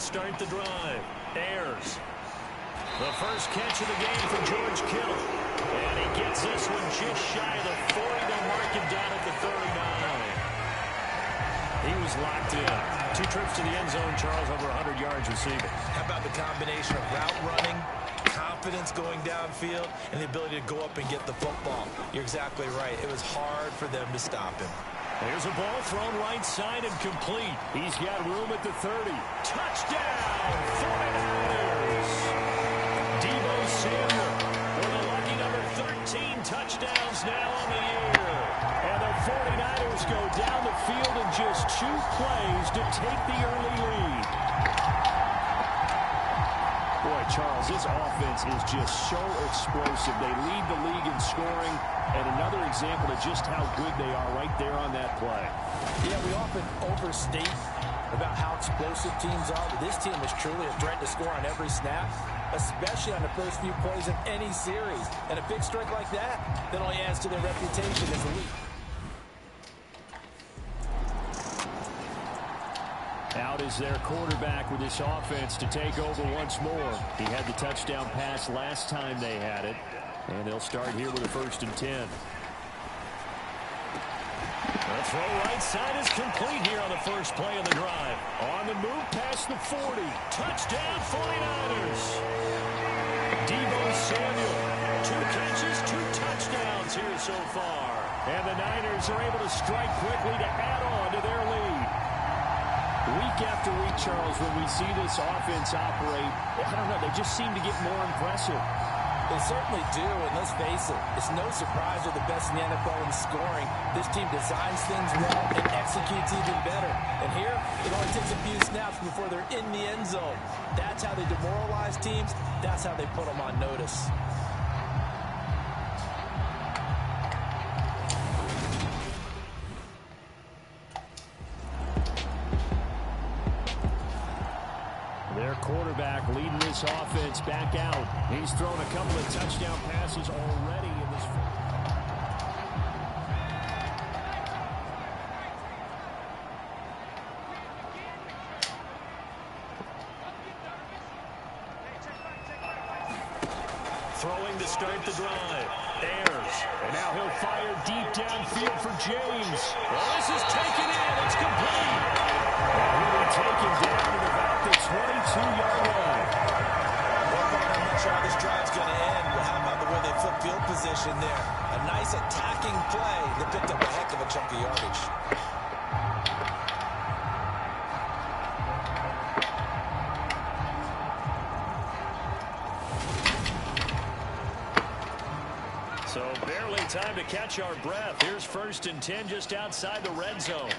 start the drive. Ayers. The first catch of the game for George Kittle. And he gets this one just shy of the 40. They'll mark him down at the 39. He was locked in. 2 trips to the end zone, Charles, over 100 yards receiving. How about the combination of route running, confidence going downfield, and the ability to go up and get the football? You're exactly right. It was hard for them to stop him. Here's a ball thrown right side and complete. He's got room at the 30. Touchdown, 49ers. Deebo Samuel with a lucky number 13 touchdowns now on the year. And the 49ers go down the field in just 2 plays to take the early lead. Boy, Charles, this offense is just so explosive. They lead the league in scoring, and another example of just how good they are right there on that play. Yeah, we often overstate about how explosive teams are, but this team is truly a threat to score on every snap, especially on the first few plays of any series. And a big strike like that only adds to their reputation as elite. Out is their quarterback with this offense to take over once more. He had the touchdown pass last time they had it. And they'll start here with a 1st and 10. The throw right side is complete here on the first play of the drive. On the move past the 40. Touchdown 49ers. Deebo Samuel. 2 catches, 2 touchdowns here so far. And the Niners are able to strike quickly to add on to their lead. Week after week, Charles, when we see this offense operate, I don't know, they just seem to get more impressive. They certainly do, and let's face it, it's no surprise they're the best in the NFL in scoring. This team designs things well and executes even better. And here, it only takes a few snaps before they're in the end zone. That's how they demoralize teams. That's how they put them on notice. Their quarterback leading this offense back out. He's thrown a couple of touchdown passes already in this. Throwing to start the drive. Ayers. And now he'll fire deep downfield for James. Well, this is taken in. It's complete. And he'll be taken down at about the 22-yard line. I'm not sure how this drive's going to end, but how about the way they flip field position there? A nice attacking play that picked up a heck of a chunk of yardage. So barely time to catch our breath. Here's 1st and 10 just outside the red zone.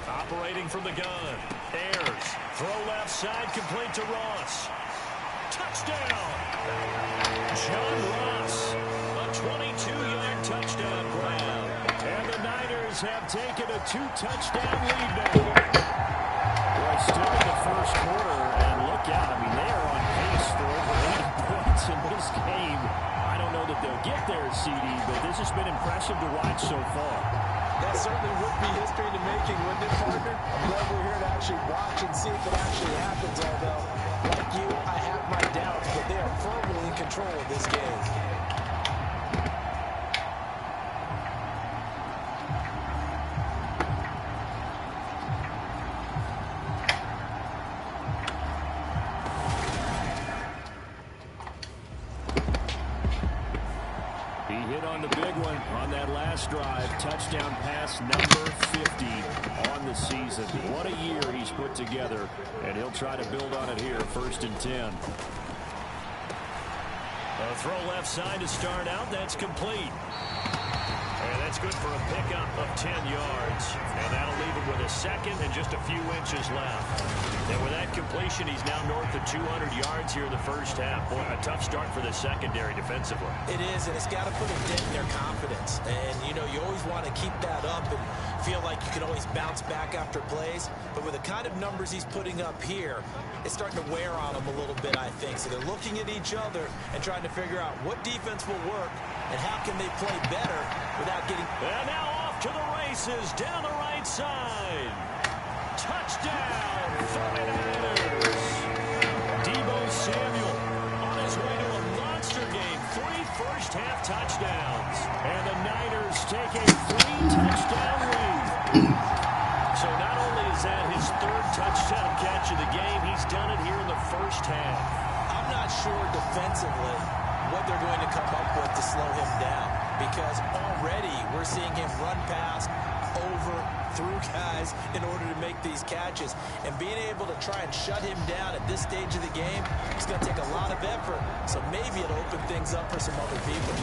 Operating from the gun. Ayers. Throw left side complete to Ross. Touchdown. John Ross. A 22-yard touchdown grab. And the Niners have taken a 2-touchdown lead now. Well, still in the first quarter, and look out. I mean, they are on pace for over 80 points in this game. I don't know that they'll get there, CD, but this has been impressive to watch so far. That certainly would be history in the making, wouldn't it, partner? I'm glad we're here to actually watch and see if it actually happens, although, like you, I have my doubts, but they are firmly in control of this game. He hit on the big one on that last drive. Touchdown pass number 50 on the season. What a year he's put together, and he'll try to build on it here. 1st and 10. A throw left side to start out. That's complete. And that's good for a pickup of 10 yards. And that'll leave him with a second and just a few inches left. And with that completion, he's now north of 200 yards here in the first half. Boy, a tough start for the secondary defensively. It is, and it's got to put a dent in their confidence. And, you know, you always want to keep that up and feel like you can always bounce back after plays. But with the kind of numbers he's putting up here, it's starting to wear on them a little bit, I think. So they're looking at each other and trying to figure out what defense will work and how can they play better without getting... And now off to the races down the right side. Touchdown, 49ers. Deebo Samuel on his way to a monster game. 3 first-half touchdowns. And the Niners take a 3-touchdown lead. So not only is that his 3rd touchdown catch of the game, he's done it here in the first half. I'm not sure defensively what they're going to come up with to slow him down, because already we're seeing him run past, over, through guys in order to make these catches. And being able to try and shut him down at this stage of the game, it's going to take a lot of effort. So maybe it'll open things up for some other people.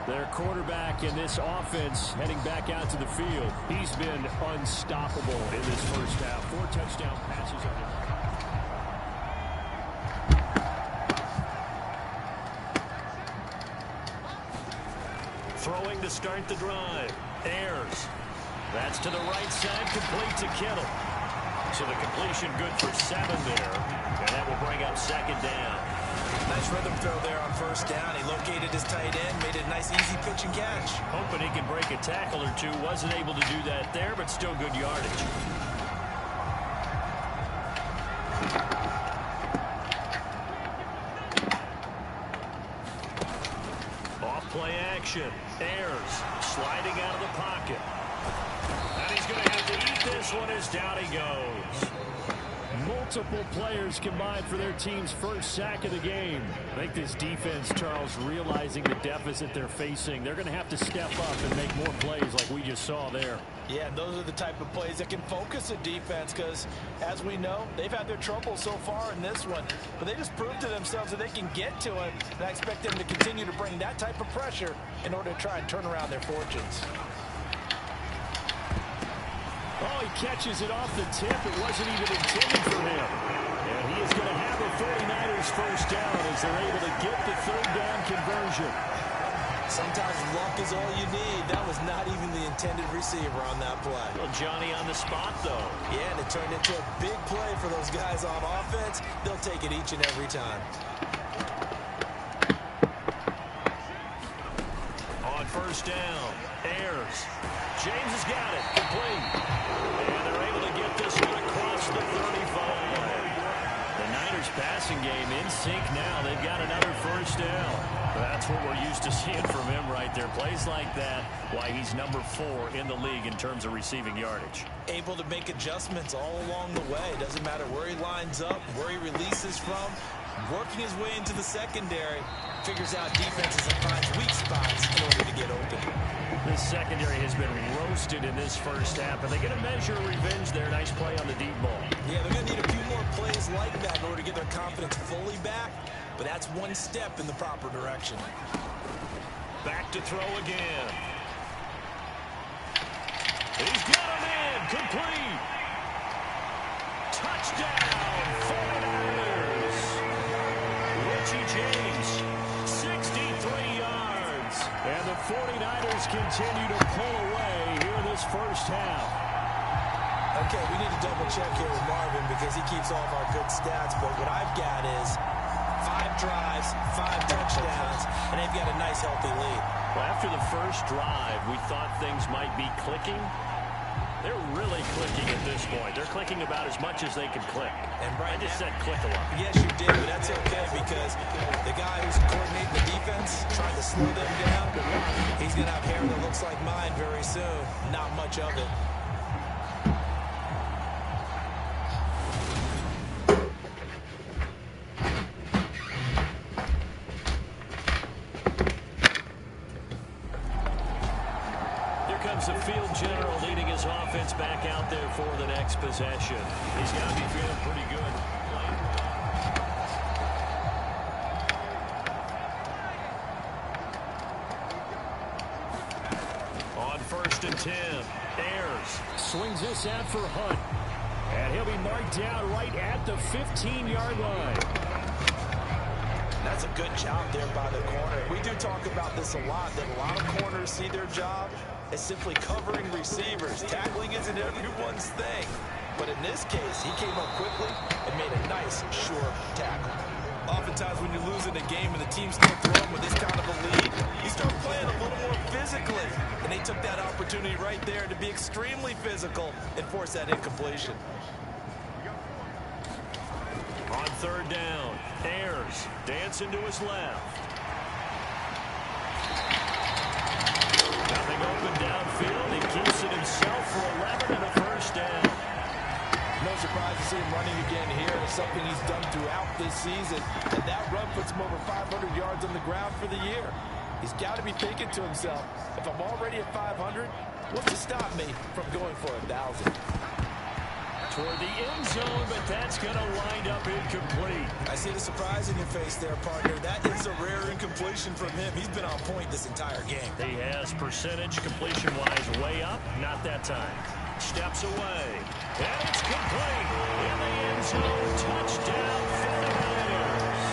Their quarterback in this offense heading back out to the field. He's been unstoppable in this first half. 4 touchdown passes on him. Throwing to start the drive. Ayers. That's to the right side, complete to Kittle. So the completion good for 7 there. And that will bring up 2nd down. Nice rhythm throw there on 1st down. He located his tight end, made it a nice easy pitch and catch. Hoping he can break a tackle or two. Wasn't able to do that there, but still good yardage. Off-play action. Ayers sliding out of the pocket. And he's going to have to eat this one as down he goes. Multiple players combined for their team's first sack of the game. I think this defense, Charles, realizing the deficit they're facing, they're going to have to step up and make more plays like we just saw there. Yeah, and those are the type of plays that can focus a defense because, as we know, they've had their trouble so far in this one. But they just proved to themselves that they can get to it, and I expect them to continue to bring that type of pressure in order to try and turn around their fortunes. Oh, he catches it off the tip. It wasn't even intended for him. And he is going to have the 49ers first down as they're able to get the 3rd down conversion. Sometimes luck is all you need. That was not even the intended receiver on that play. Well, Johnny on the spot, though. Yeah, and it turned into a big play for those guys on offense. They'll take it each and every time. On 1st down, Ayers. James has got it. Complete. And they're able to get this one across the 35. The Niners passing game in sync now. They've got another first down. That's what we're used to seeing from him right there. Plays like that, why he's number 4 in the league in terms of receiving yardage. Able to make adjustments all along the way. Doesn't matter where he lines up, where he releases from. Working his way into the secondary. Figures out defenses and finds weak spots in order to get open. This secondary has been roasted in this first half, and they get a measure of revenge there. Nice play on the deep ball. Yeah, they're going to need a few more plays like that in order to get their confidence fully back, but that's one step in the proper direction. Back to throw again. He's got him in. Complete. Touchdown, 49ers. Richie James, 63 yards. And the 49ers continue to pull away here this first half. Okay, we need to double check here with Marvin because he keeps all of our good stats, but what I've got is 5 drives, 5 touchdowns, and they've got a nice healthy lead. Well, after the first drive, we thought things might be clicking. They're really clicking at this point. They're clicking about as much as they can click. And right I just said click a lot. Yes, you did, but that's okay because the guy who's coordinating the defense, trying to slow them down, he's going to have hair that looks like mine very soon. Not much of it. The field general leading his offense back out there for the next possession. He's got to be feeling pretty good. On 1st and 10, Ayers swings this out for Hunt. And he'll be marked down right at the 15-yard line. That's a good job there by the corner. We do talk about this a lot, that a lot of corners see their job as simply covering receivers. Tackling isn't everyone's thing. But in this case, he came up quickly and made a nice, short tackle. Oftentimes when you're losing a game and the team's still throwing with this kind of a lead, you start playing a little more physically. And they took that opportunity right there to be extremely physical and force that incompletion. On third down, Ayers dancing to his left. Nothing open downfield. He keeps it himself for 11 and a first down. No surprise to see him running again here. It's something he's done throughout this season. And that run puts him over 500 yards on the ground for the year. He's got to be thinking to himself, if I'm already at 500, what's to stop me from going for 1,000? Toward the end zone, but that's going to wind up incomplete. I see the surprise in your face there, partner. That is a rare incompletion from him. He's been on point this entire game. He has percentage completion-wise way up. Not that time. Steps away. And it's complete. In the end zone. Touchdown, 49ers.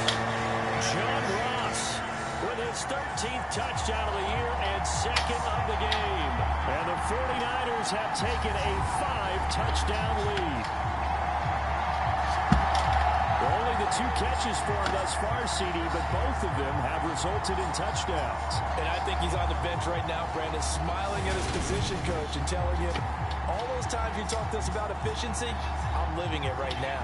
John Ross with his 13th touchdown of the year and second of the game. And the 49ers have taken a 5-touchdown lead. Only the 2 catches for him thus far, CD, but both of them have resulted in touchdowns. And I think he's on the bench right now, Brandon, smiling at his position coach and telling him, all those times you talked to us about efficiency, I'm living it right now.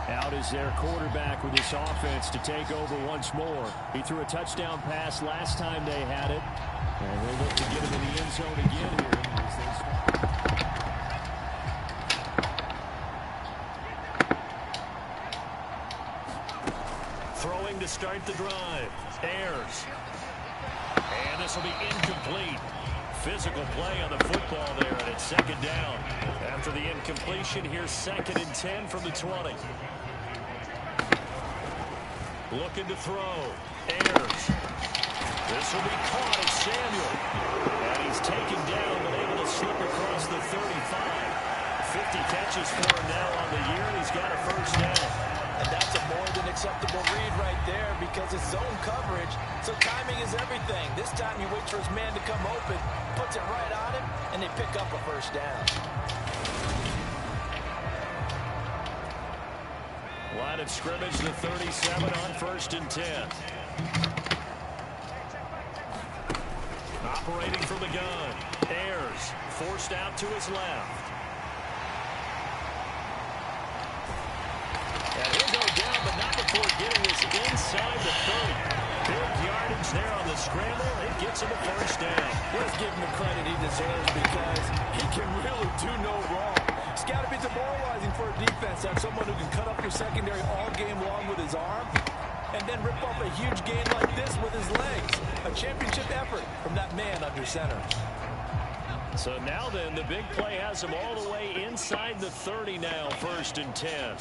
Out is their quarterback with this offense to take over once more. He threw a touchdown pass last time they had it. And they'll look to get him in the end zone again here. Throwing to start the drive. Ayers. And this will be incomplete. Physical play on the football there, and it's second down. After the incompletion, here's 2nd and 10 from the 20. Looking to throw. Ayers. This will be caught at Samuel. And he's taken down, but able to slip across the 35. 50 catches for him now on the year, and he's got a first down. And that's a more than acceptable read right there because it's zone coverage, so timing is everything. This time he waits for his man to come open, puts it right on him, and they pick up a first down. Line of scrimmage, the 37 on 1st and 10. Operating from the gun. Ayers forced out to his left. And he'll go down, but not before getting this inside the 30. Big yardage there on the scramble. It gets him a first down. Let's give him the credit he deserves because he can really do no wrong. It's got to be demoralizing for a defense to have someone who can cut up your secondary all game long with his arm and then rip off a huge gain like this with his legs. A championship effort from that man under center. So now then, the big play has him all the way inside the 30 now, 1st and 10.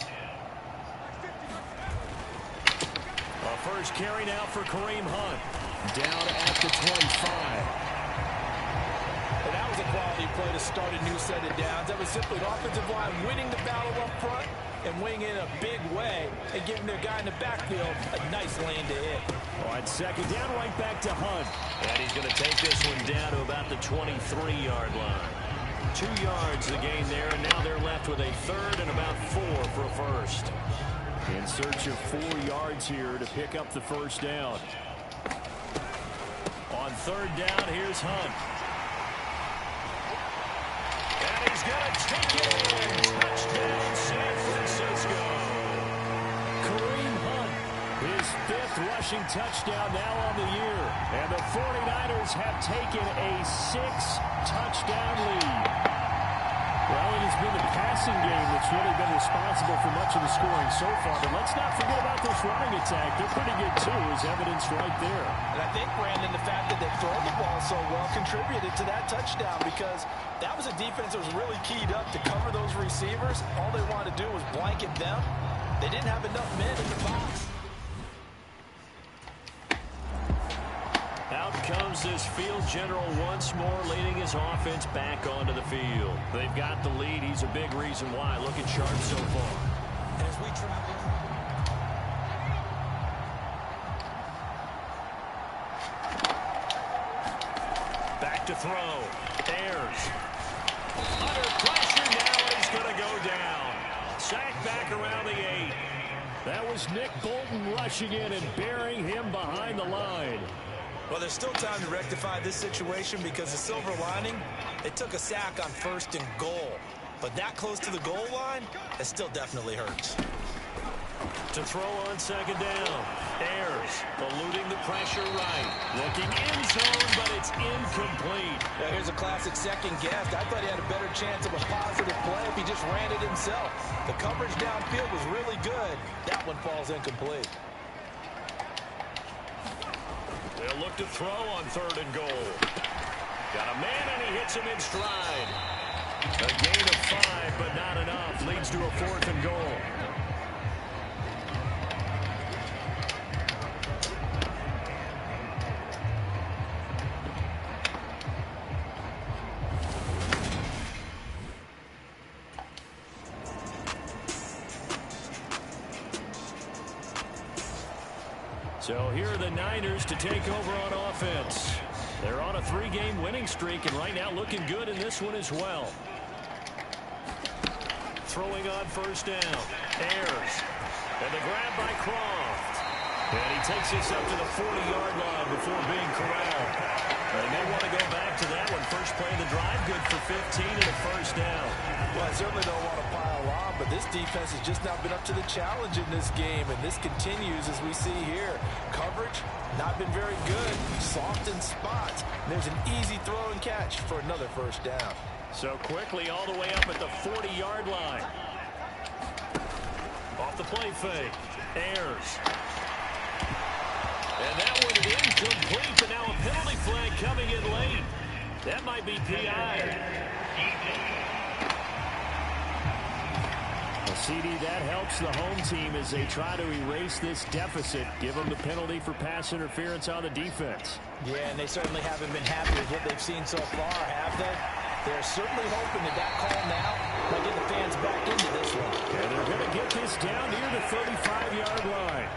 A first carry now for Kareem Hunt. Down at the 25. And that was a quality play to start a new set of downs. That was simply an offensive line winning the battle up front and winning in a big way and giving their guy in the backfield a nice lane to hit. On second down, right back to Hunt. And he's going to take this one down to about the 23-yard line. 2 yards the gain there, and now they're left with a 3rd and about 4 for a first. In search of 4 yards here to pick up the first down. On 3rd down, here's Hunt. And he's going to take it in. Touchdown, San Francisco. Kareem Hunt, his 5th rushing touchdown now on the year. And the 49ers have taken a 6-touchdown lead. Well, it has been the passing game that's really been responsible for much of the scoring so far. But let's not forget about this running attack. They're pretty good, too, as evidenced right there. And I think, Brandon, the fact that they've thrown the ball so well contributed to that touchdown because that was a defense that was really keyed up to cover those receivers. All they wanted to do was blanket them. They didn't have enough men in the box. Out comes this field general once more, leading his offense back onto the field. They've got the lead. He's a big reason why. Looking sharp so far. As we travel. Back to throw. Ayers. Under pressure now, he's going to go down. Sacked back around the 8. That was Nick Bolton rushing in and burying him behind the line. Well, there's still time to rectify this situation because the silver lining, they took a sack on 1st and goal. But that close to the goal line, it still definitely hurts. To throw on 2nd down. Ayers eluding the pressure right. Looking in zone, but it's incomplete. Now here's a classic second guess. I thought he had a better chance of a positive play if he just ran it himself. The coverage downfield was really good. That one falls incomplete. They'll look to throw on 3rd and goal. Got a man, and he hits him in stride. A gain of 5, but not enough. Leads to a 4th and goal. So here are the Niners to take over on offense. They're on a 3-game winning streak, and right now looking good in this one as well. Throwing on 1st down. Ayers. And the grab by Croft. And he takes this up to the 40-yard line before being corralled. They may want to go back to that one. First play of the drive, good for 15 and a 1st down. Well, I certainly don't want to pile on, but this defense has just not been up to the challenge in this game, and this continues as we see here. Coverage, not been very good. Soft in spots. There's an easy throw and catch for another 1st down. So quickly all the way up at the 40-yard line. Off the play fake. Ayers. And that one incomplete, but now a penalty flag coming in late. That might be PI. Well, CD, that helps the home team as they try to erase this deficit. Give them the penalty for pass interference on the defense. Yeah, and they certainly haven't been happy with what they've seen so far, have they? They're certainly hoping that call now will get the fans back into this one. And they're going to get this down near the 35-yard line.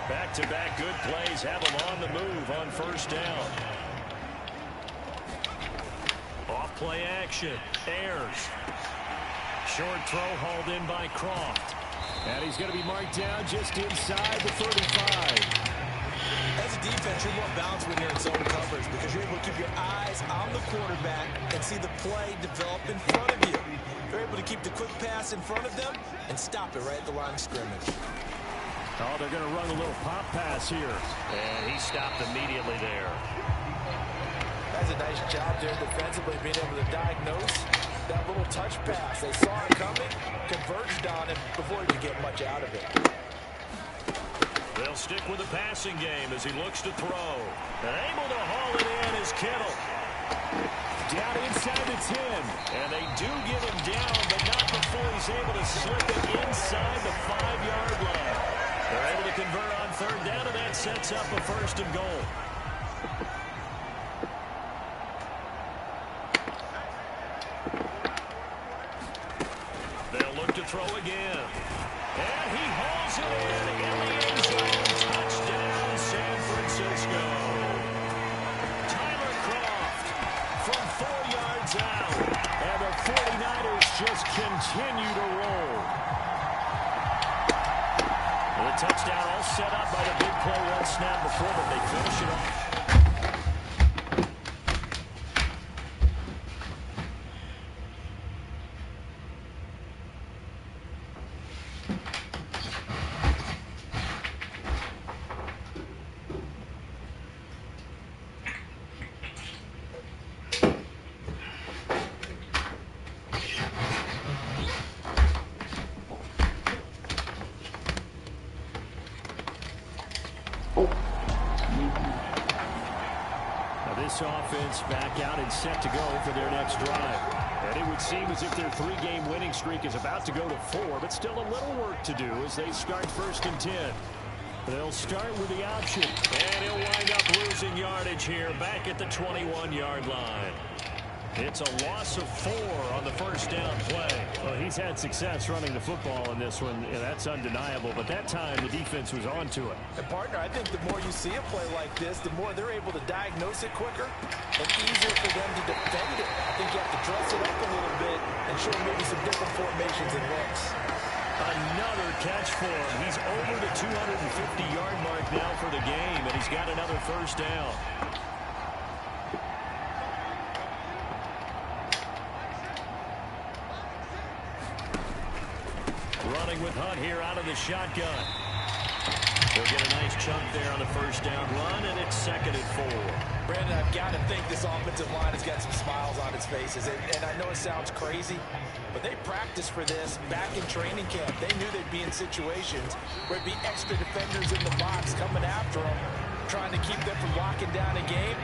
Back-to-back good plays have them on the move on 1st down. Off play action. Ayers. Short throw hauled in by Croft. And he's going to be marked down just inside the 35. As a defense, you're more balanced when you're in zone coverage because you're able to keep your eyes on the quarterback and see the play develop in front of you. You're able to keep the quick pass in front of them and stop it right at the line of scrimmage. Oh, they're going to run a little pop pass here. And he stopped immediately there. That's a nice job there defensively, being able to diagnose that little touch pass. They saw it coming, converged on it before he could get much out of it. They'll stick with the passing game as he looks to throw. And able to haul it in is Kittle. Down inside the 10. And they do get him down, but not before he's able to slip it inside the 5-yard line. They're able to convert on 3rd down, and that sets up a 1st and goal. They'll look to throw again. And he hauls it in the end zone. Touchdown, San Francisco. Tyler Croft from 4 yards out. And the 49ers just continue to roll. The touchdown all set up by the big play one snap before, but they finish it off. Offense back out and set to go for their next drive. And it would seem as if their 3-game winning streak is about to go to 4, but still a little work to do as they start 1st and 10. They'll start with the option, and he'll wind up losing yardage here back at the 21-yard line. It's a loss of 4 on the first down play. Well, he's had success running the football in this one, and that's undeniable. But that time, the defense was on to it. And, partner, I think the more you see a play like this, the more they're able to diagnose it quicker and easier for them to defend it. I think you have to dress it up a little bit and show maybe some different formations and looks. Another catch for him. He's over the 250-yard mark now for the game, and he's got another first down. Running with Hunt here out of the shotgun. They'll get a nice chunk there on the first down run, and it's 2nd and 4. Brandon, I've got to think this offensive line has got some smiles on its faces. And I know it sounds crazy, but they practiced for this back in training camp. They knew they'd be in situations where it'd be extra defenders in the box coming after them, trying to keep them from locking down a game.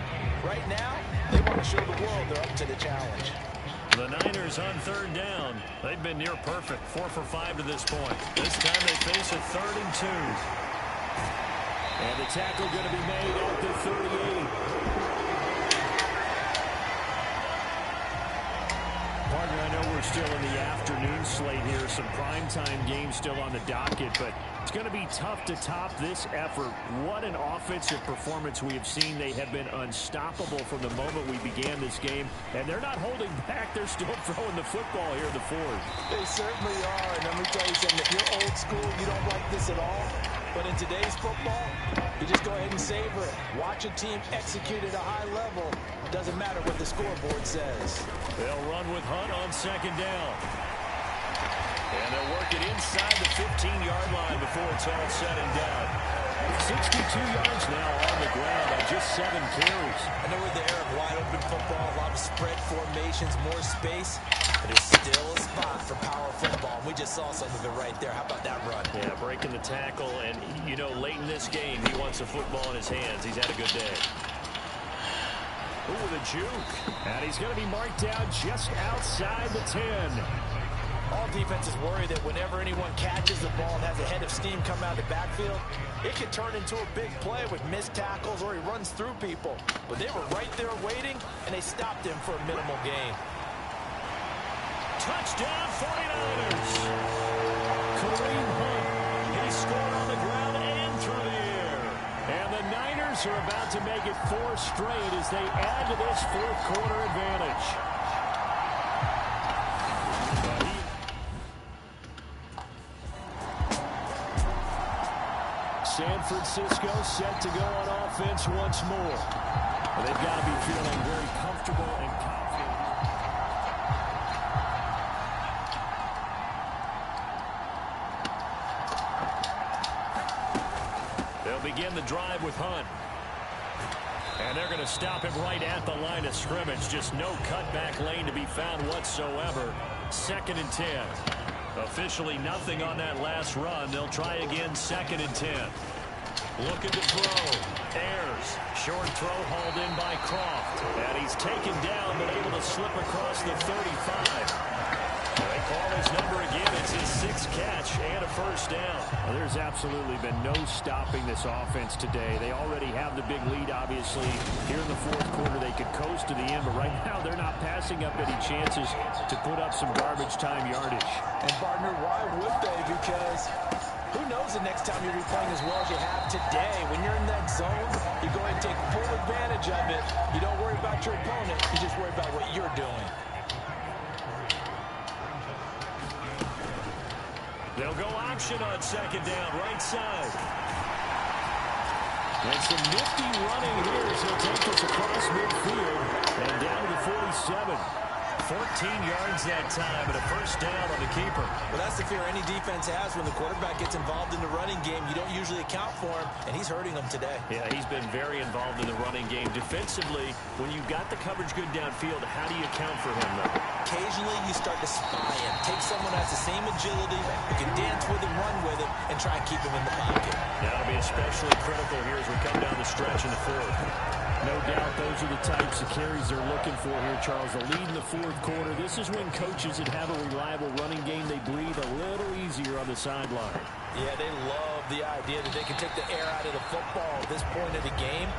Right now, they want to show the world they're up to the challenge. The Niners on 3rd down. They've been near perfect, 4 for 5 to this point. This time they face a 3rd and 2. And the tackle going to be made at the 38. Partner, I know we're still in the afternoon slate here. Some primetime games still on the docket, but it's going to be tough to top this effort. What an offensive performance we have seen. They have been unstoppable from the moment we began this game, and they're not holding back. They're still throwing the football here in the 4th. They certainly are, and let me tell you something. If you're old school, you don't like this at all. But in today's football, you just go ahead and savor it. Watch a team execute at a high level. It doesn't matter what the scoreboard says. They'll run with Hunt on 2nd down. And they'll work it inside the 15-yard line before it's all said and done. 62 yards now on the ground on just 7 carries. I know we're in the era of wide-open football, a lot of spread formations, more space. But there's still a spot for power football. We just saw some of it right there. How about that run? Yeah, breaking the tackle. And, you know, late in this game, he wants the football in his hands. He's had a good day. Ooh, the juke. And he's going to be marked down just outside the 10. All defenses worry that whenever anyone catches the ball and has a head of steam come out of the backfield, it could turn into a big play with missed tackles or he runs through people. But they were right there waiting, and they stopped him for a minimal gain. Touchdown 49ers. Kareem Hunt. He scored on the ground and through the air. And the Niners are about to make it 4 straight as they add to this 4th quarter advantage. San Francisco set to go on offense once more. They've got to be feeling very comfortable and confident. They'll begin the drive with Hunt. And they're going to stop him right at the line of scrimmage. Just no cutback lane to be found whatsoever. 2nd and 10. Officially nothing on that last run. They'll try again 2nd and 10. Looking to throw. Ayers. Short throw hauled in by Croft. And he's taken down but able to slip across the 35. They call his number again. It's his 6th catch and a first down. Well, there's absolutely been no stopping this offense today. They already have the big lead, obviously. Here in the 4th quarter, they could coast to the end, but right now they're not passing up any chances to put up some garbage time yardage. And, partner, why would they? Because who knows the next time you'll be playing as well as you have today. When you're in that zone, you go ahead and take full advantage of it. You don't worry about your opponent. You just worry about what you're doing. They'll go option on 2nd down, right side. And some nifty running here as he'll take this across midfield and down to the 47. 14 yards that time, and a first down on the keeper. Well, that's the fear any defense has when the quarterback gets involved in the running game. You don't usually account for him, and he's hurting them today. Yeah, he's been very involved in the running game. Defensively, when you've got the coverage good downfield, how do you account for him, though? Occasionally, you start to spy him. Take someone who has the same agility, who can dance with him, run with him, and try and keep him in the pocket. That'll be especially critical here as we come down the stretch in the 4th. No doubt those are the types of carries they're looking for here, Charles. The lead in the 4th quarter. This is when coaches that have a reliable running game, they breathe a little easier on the sideline. Yeah, they love the idea that they can take the air out of the football at this point of the game.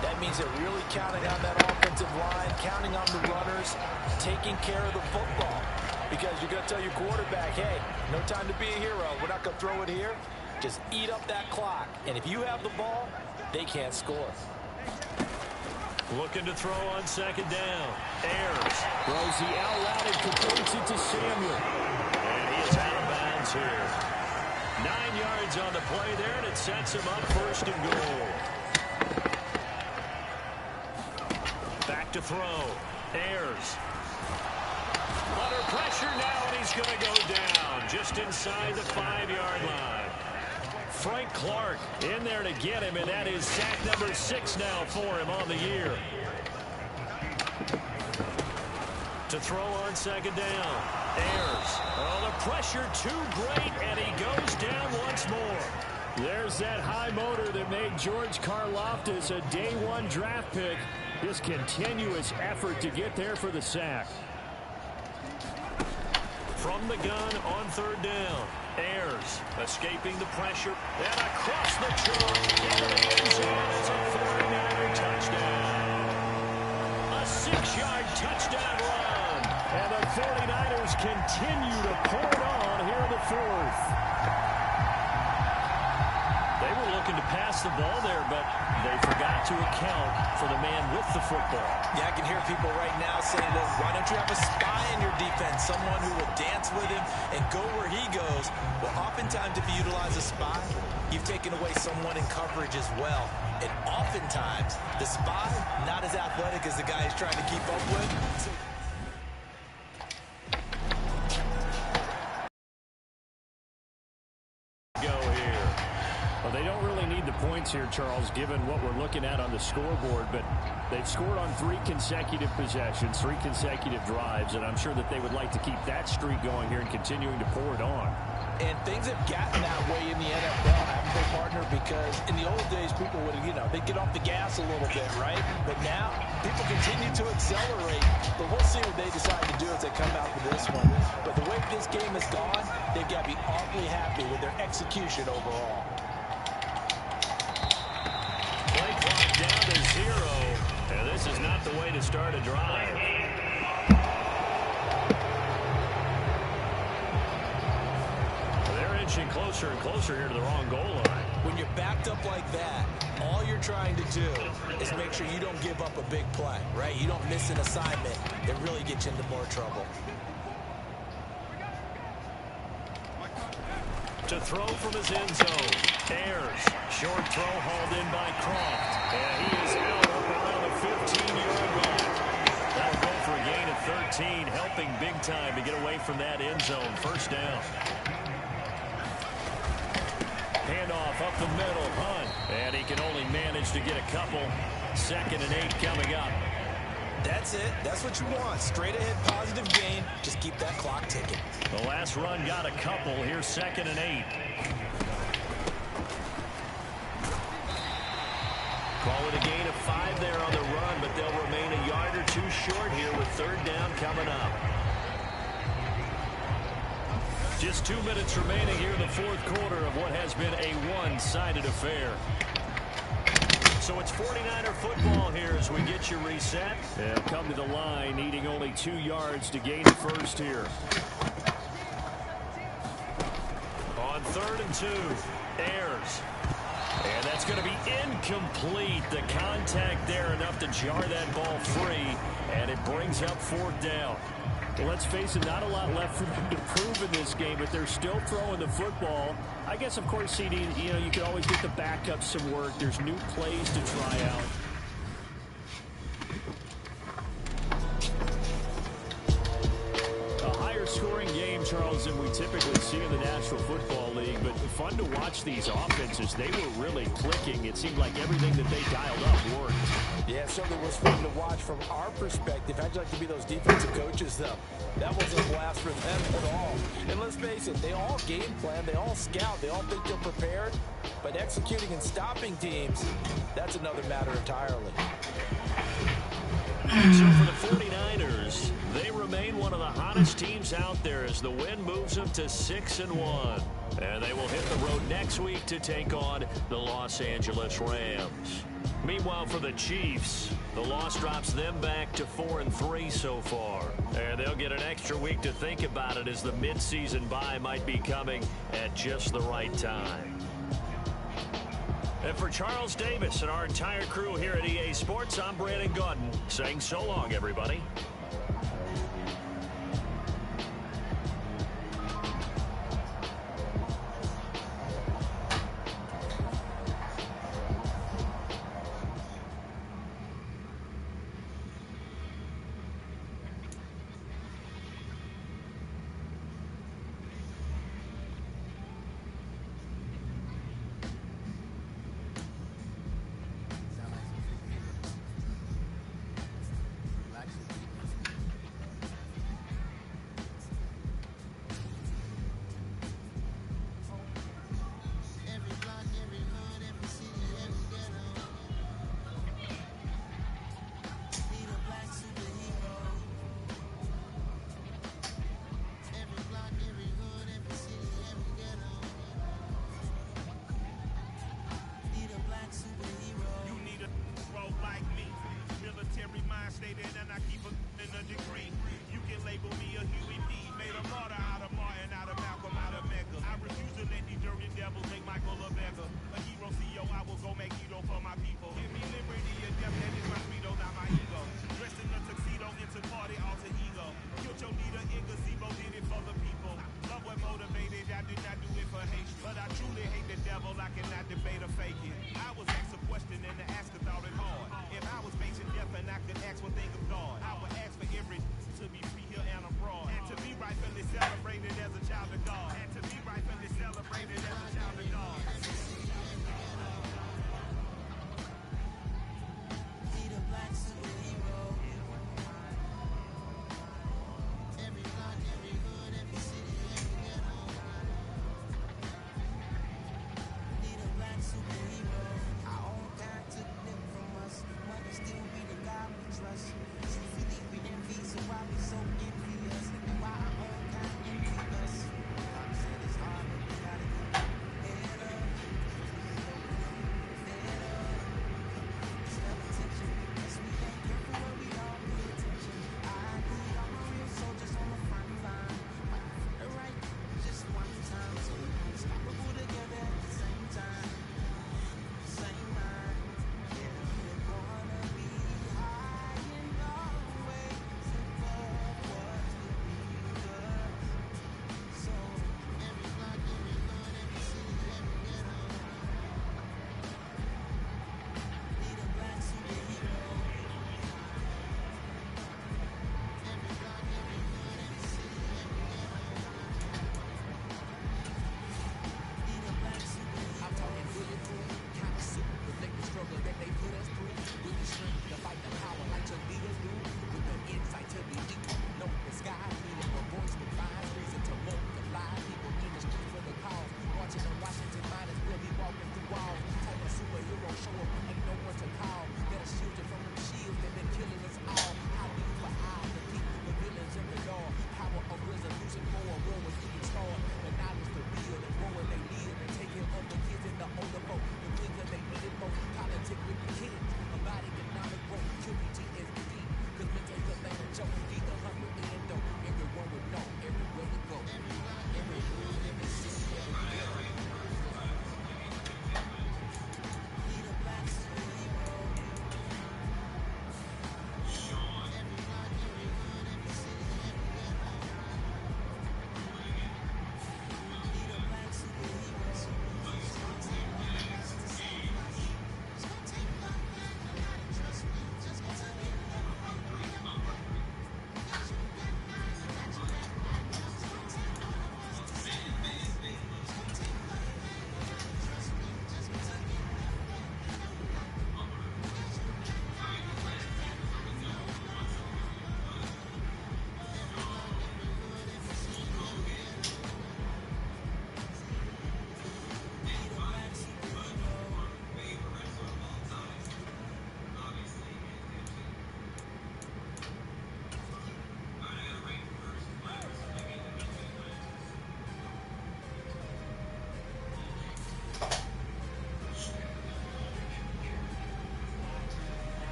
That means means they're really counting on that offensive line, counting on the runners, taking care of the football. Because you're going to tell your quarterback, hey, no time to be a hero. We're not going to throw it here. Just eat up that clock. And if you have the ball, they can't score. Looking to throw on second down. Ayers throws the out route and completes it to Samuel. And he is out of bounds here. 9 yards on the play there, and it sets him up first and goal. Back to throw. Ayers. Under pressure now, and he's going to go down just inside the 5-yard line. Frank Clark in there to get him, and that is sack number 6 now for him on the year. To throw on second down. Ayers. Oh, the pressure too great, and he goes down once more. There's that high motor that made George Karlaftis a day-1 draft pick. This continuous effort to get there for the sack. From the gun on third down. Ayers escaping the pressure. And across the chalk into the end zone is a 49er touchdown. A 6-yard touchdown run. And the 49ers continue to pour it on here in the fourth. They were looking to pass the ball there, but they forgot to account for the man with the football. Yeah, I can hear people right now saying, well, why don't you have a spy in your defense, someone who will dance with him and go where he goes? Well, oftentimes if you utilize a spy, you've taken away someone in coverage as well. And oftentimes, the spy, not as athletic as the guy he's trying to keep up with. They don't really need the points here, Charles, given what we're looking at on the scoreboard, but they've scored on 3 consecutive possessions, 3 consecutive drives, and I'm sure that they would like to keep that streak going here and continuing to pour it on. And things have gotten that way in the NFL, haven't they, partner? Because in the old days, people would, they'd get off the gas a little bit, right? But now, people continue to accelerate. But we'll see what they decide to do as they come out with this one. But the way this game has gone, they've got to be awfully happy with their execution overall. Play clock down to 0. And this is not the way to start a drive. They're inching closer and closer here to the wrong goal line. When you're backed up like that, all you're trying to do is make sure you don't give up a big play, right? You don't miss an assignment that really gets you into more trouble. To throw from his end zone. Ayers. Short throw hauled in by Croft. And he is out up around the 15-yard line. That'll go for a gain of 13, helping big time to get away from that end zone. First down. Handoff up the middle. Hunt. And he can only manage to get a couple. 2nd and 8 coming up. That's it. That's what you want. Straight ahead positive gain. Just keep that clock ticking. The last run got a couple. Here's 2nd and 8. Call it a gain of 5 there on the run, but they'll remain a yard or 2 short here with third down coming up. Just 2 minutes remaining here in the fourth quarter of what has been a one-sided affair. So it's 49er football here as we get you reset. They'll come to the line, needing only 2 yards to gain the first here. On 3rd and 2, Ayers. And that's going to be incomplete. The contact there enough to jar that ball free, and it brings up 4th down. Well, let's face it, not a lot left for them to prove in this game, but they're still throwing the football. I guess, of course, CD, you can always get the backup some work. There's new plays to try out. A higher scoring game, Charles, than we typically see in the National Football League, but fun to watch these offenses. They were really clicking. It seemed like everything that they dialed up worked. Yeah, it certainly was fun to watch from our perspective. How'd you like to be those defensive coaches, though? That wasn't a blast for them at all. And let's face it, they all game plan, they all scout, they all think they're prepared. But executing and stopping teams, that's another matter entirely. So for the 49ers, they remain one of the hottest teams out there as the win moves them to 6-1. And they will hit the road next week to take on the Los Angeles Rams. Meanwhile, for the Chiefs, the loss drops them back to 4-3 so far. And they'll get an extra week to think about it, as the midseason bye might be coming at just the right time. And for Charles Davis and our entire crew here at EA Sports, I'm Brandon Gaudin saying so long, everybody.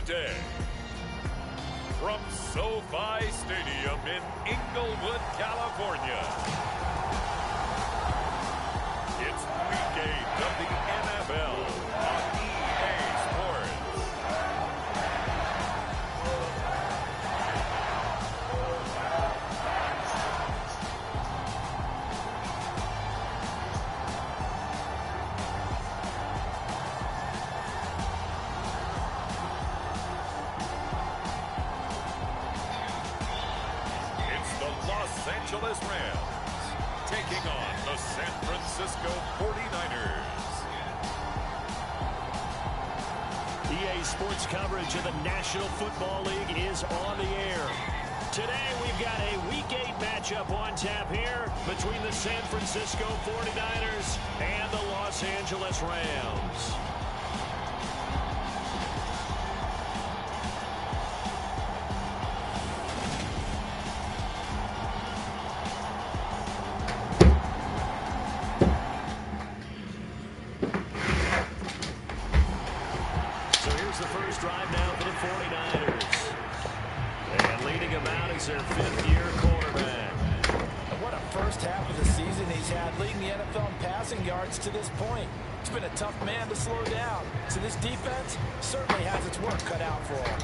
Day. From SoFi Stadium in Inglewood, California, it's Week 8 of the NFL on EA Sports. Los Angeles Rams taking on the San Francisco 49ers. EA Sports coverage of the National Football League is on the air. Today we've got a Week 8 matchup on tap here between the San Francisco 49ers and the Los Angeles Rams. Drive now for the 49ers. And leading him out is their fifth-year quarterback. And what a first half of the season he's had, leading the NFL in passing yards to this point. It's been a tough man to slow down. So this defense certainly has its work cut out for him.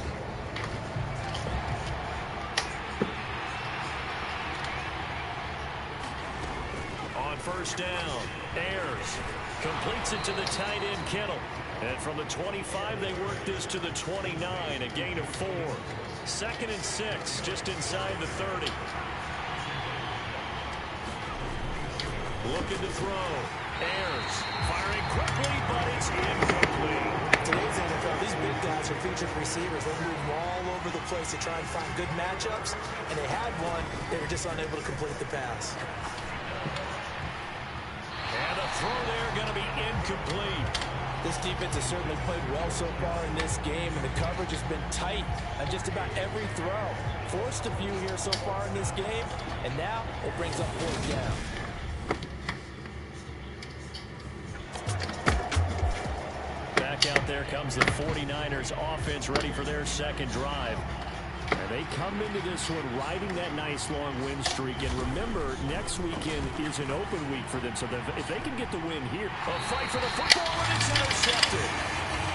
On first down, Ayers completes it to the tight end, Kittle. And from the 25, they work this to the 29, a gain of 4. 2nd and 6, just inside the 30. Looking to throw. Ayers firing quickly, but it's incomplete. Today's NFL, these big guys are featured receivers. They move all over the place to try and find good matchups, and they had one. They were just unable to complete the pass. And the throw there going to be incomplete. This defense has certainly played well so far in this game, and the coverage has been tight on just about every throw. Forced a few here so far in this game, and now it brings up 4th down. Back out there comes the 49ers offense, ready for their second drive. And they come into this one riding that nice long win streak. And remember, next weekend is an open week for them. So if they can get the win here, a fight for the football, and it's intercepted.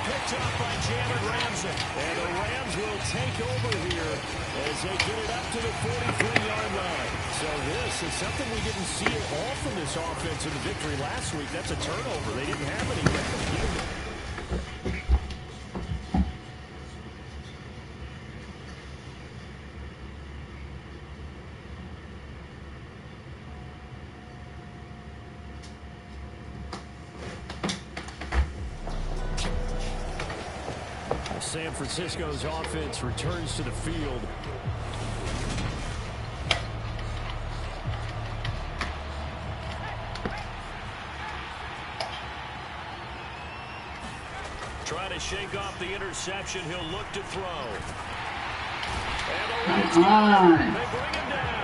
Picked up by Jalen Ramsey. And the Rams will take over here as they get it up to the 43-yard line. So this is something we didn't see at all from this offense in the victory last week. That's a turnover. They didn't have any. San Francisco's offense returns to the field. Trying to shake off the interception. He'll look to throw. And the Rams they bring him down.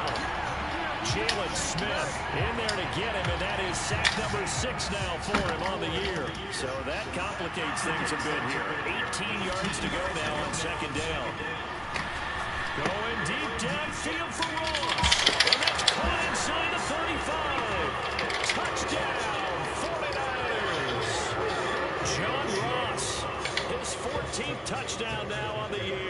Jalen Smith in there to get him, and that is sack number 6 now for him on the year. So that complicates things a bit here. 18 yards to go now on 2nd down. Going deep downfield for Ross. And that's caught inside the 35. Touchdown, 49ers. John Ross, his 14th touchdown now on the year.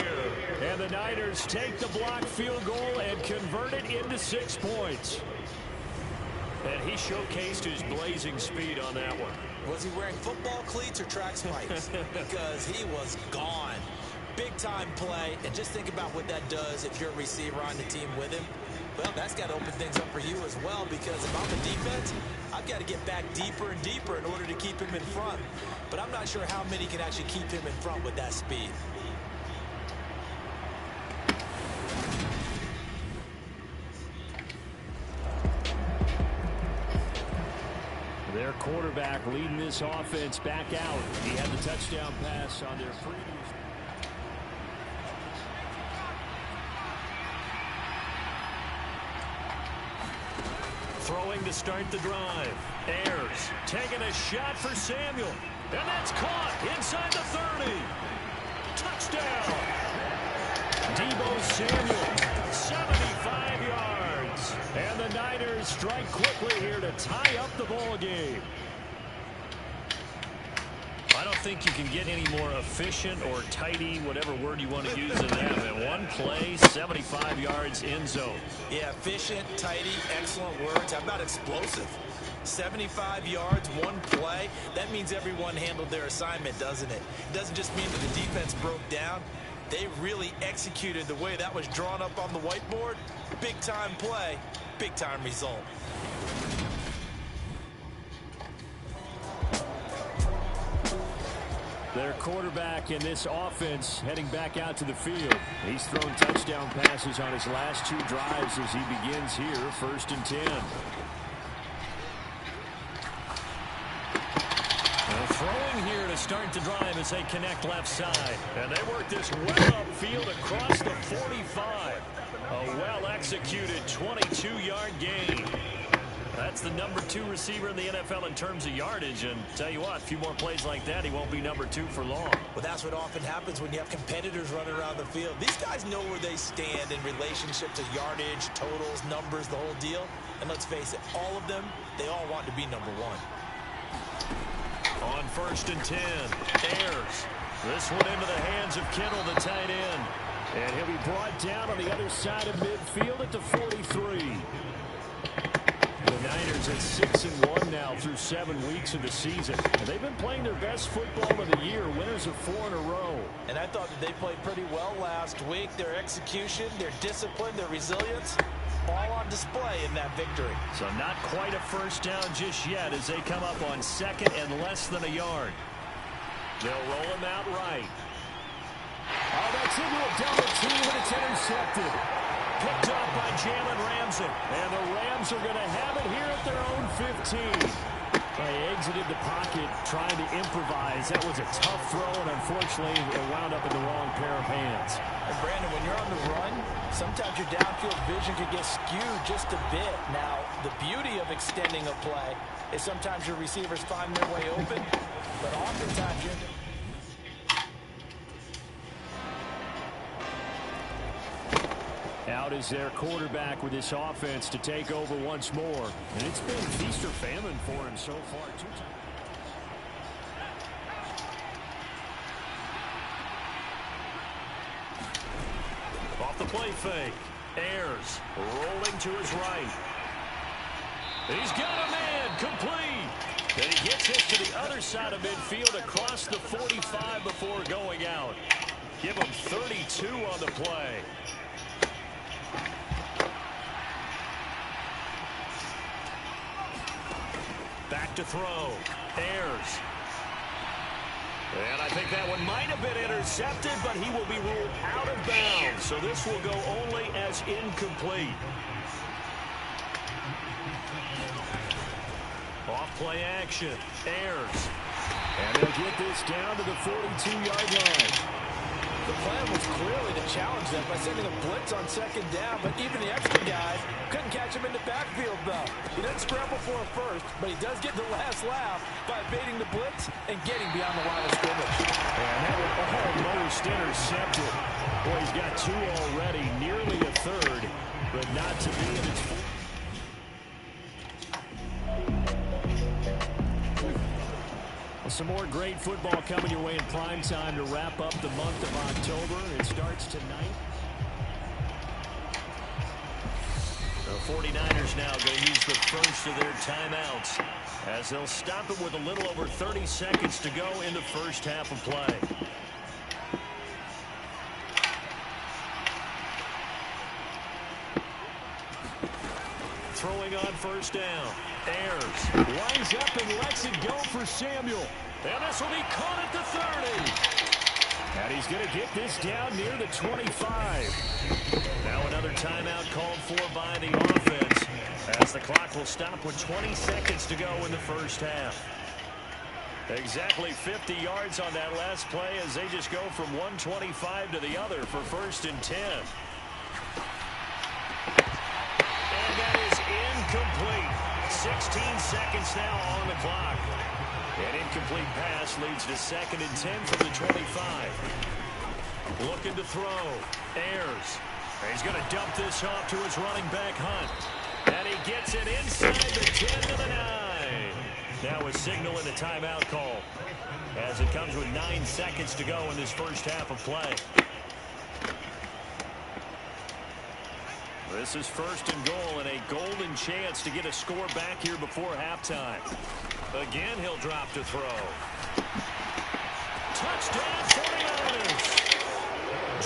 And the Niners take the blocked field goal and convert it into 6 points. And he showcased his blazing speed on that one. Was he wearing football cleats or track spikes? Because he was gone. Big-time play. And just think about what that does if you're a receiver on the team with him. Well, that's got to open things up for you as well, because if I'm the defense, I've got to get back deeper and deeper in order to keep him in front. But I'm not sure how many can actually keep him in front with that speed. Their quarterback leading this offense back out. He had the touchdown pass on their previous. Throwing to start the drive. Ayers taking a shot for Samuel. And that's caught inside the 30. Touchdown! Deebo Samuel, 75 yards. And the Niners strike quickly here to tie up the ball game. I don't think you can get any more efficient or tidy, whatever word you want to use in that. Man, one play, 75 yards in zone. Yeah, efficient, tidy, excellent words. How about explosive? 75 yards, one play. That means everyone handled their assignment, doesn't it? It doesn't just mean that the defense broke down. They really executed the way that was drawn up on the whiteboard. Big-time play, big-time result. Their quarterback in this offense heading back out to the field. He's thrown touchdown passes on his last 2 drives as he begins here, 1st and 10. Throwing here to start the drive as they connect left side. And they work this well upfield across the 45. A well-executed 22-yard gain. That's the number 2 receiver in the NFL in terms of yardage. And tell you what, a few more plays like that, he won't be number 2 for long. Well, that's what often happens when you have competitors running around the field. These guys know where they stand in relationship to yardage, totals, numbers, the whole deal. And let's face it, all of them, they all want to be number 1. On 1st and 10, Ayers. This one into the hands of Kittle, the tight end. And he'll be brought down on the other side of midfield at the 43. The Niners at 6-1 now through 7 weeks of the season. And they've been playing their best football of the year, winners of 4 in a row. And I thought that they played pretty well last week. Their execution, their discipline, their resilience, all on display in that victory. So not quite a first down just yet as they come up on 2nd and less than a yard. They'll roll him out right. Oh, that's into a double team, and it's intercepted. Picked up by Jalen Ramsey. And the Rams are going to have it here at their own 15. They exited the pocket trying to improvise. That was a tough throw, and unfortunately, it wound up in the wrong pair of hands. And Brandon, when you're on the run, sometimes your downfield vision can get skewed just a bit. Now, the beauty of extending a play is sometimes your receivers find their way open, but oftentimes you're... Out is their quarterback with this offense to take over once more. And it's been feast or famine for him so far. 2 times. Off the play fake. Ayers rolling to his right. He's got a man complete. And he gets this to the other side of midfield across the 45 before going out. Give him 32 on the play. Back to throw. Ayers. And I think that one might have been intercepted, but he will be ruled out of bounds. So this will go only as incomplete. Off play action. Ayers. And they'll get this down to the 42-yard line. The plan was clearly to challenge them by sending a blitz on 2nd down, but even the extra guys couldn't catch him in the backfield, though. He didn't scramble for a first, but he does get the last laugh by evading the blitz and getting beyond the line of scrimmage. And that was almost intercepted. Boy, he's got 2 already, nearly a third, but not to be in its fourth. Some more great football coming your way in prime time to wrap up the month of October. It starts tonight. The 49ers now going to use the first of their timeouts as they'll stop it with a little over 30 seconds to go in the first half of play. Throwing on 1st down. Ayers winds up and lets it go for Samuel. And this will be caught at the 30. And he's going to get this down near the 25. Now another timeout called for by the offense as the clock will stop with 20 seconds to go in the first half. Exactly 50 yards on that last play as they just go from 125 to the other for 1st and 10. And that is incomplete. 16 seconds now on the clock. An incomplete pass leads to 2nd and 10 from the 25. Looking to throw. Ayers. He's going to dump this off to his running back, Hunt. And he gets it inside the 10 to the 9. Now a signal and a timeout call, as it comes with 9 seconds to go in this first half of play. This is first and goal, and a golden chance to get a score back here before halftime. Again, he'll drop to throw. Touchdown, 49ers!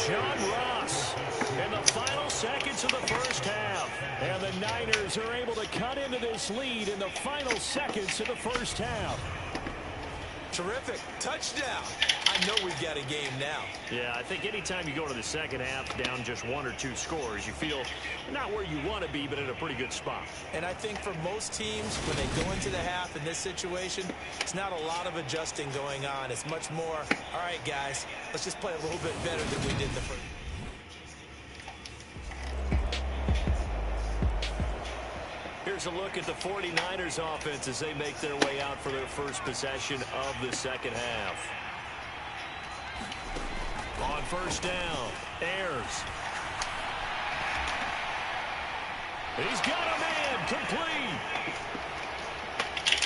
John Ross in the final seconds of the first half. And the Niners are able to cut into this lead in the final seconds of the first half. Terrific. Touchdown. I know we've got a game now. Yeah, I think anytime you go to the second half down just 1 or 2 scores, you feel not where you want to be, but in a pretty good spot. And I think for most teams, when they go into the half in this situation, it's not a lot of adjusting going on. It's much more, all right, guys, let's just play a little bit better than we did in the first. Here's a look at the 49ers offense as they make their way out for their first possession of the second half. On first down, Ayers. He's got a man, complete.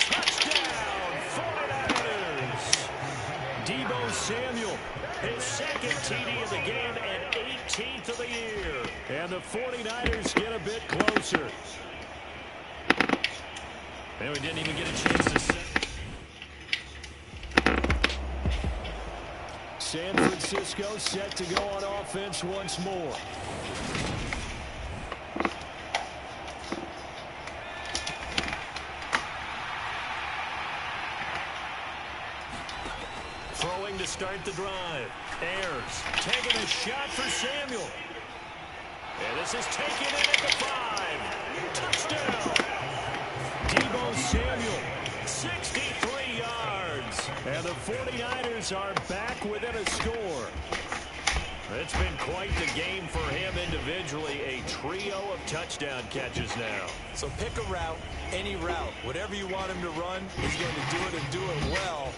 Touchdown, 49ers. Deebo Samuel, his second TD of the game and 18th of the year. And the 49ers get a bit closer. And we didn't even get a chance to set. San Francisco set to go on offense once more. Throwing to start the drive. Ayers taking a shot for Samuel. And this is taken in at the 5. Touchdown. Deebo Samuel, 63 yards. And the 49ers are back within a score. It's been quite the game for him individually. A trio of touchdown catches now. So pick a route, any route. Whatever you want him to run, he's going to do it and do it well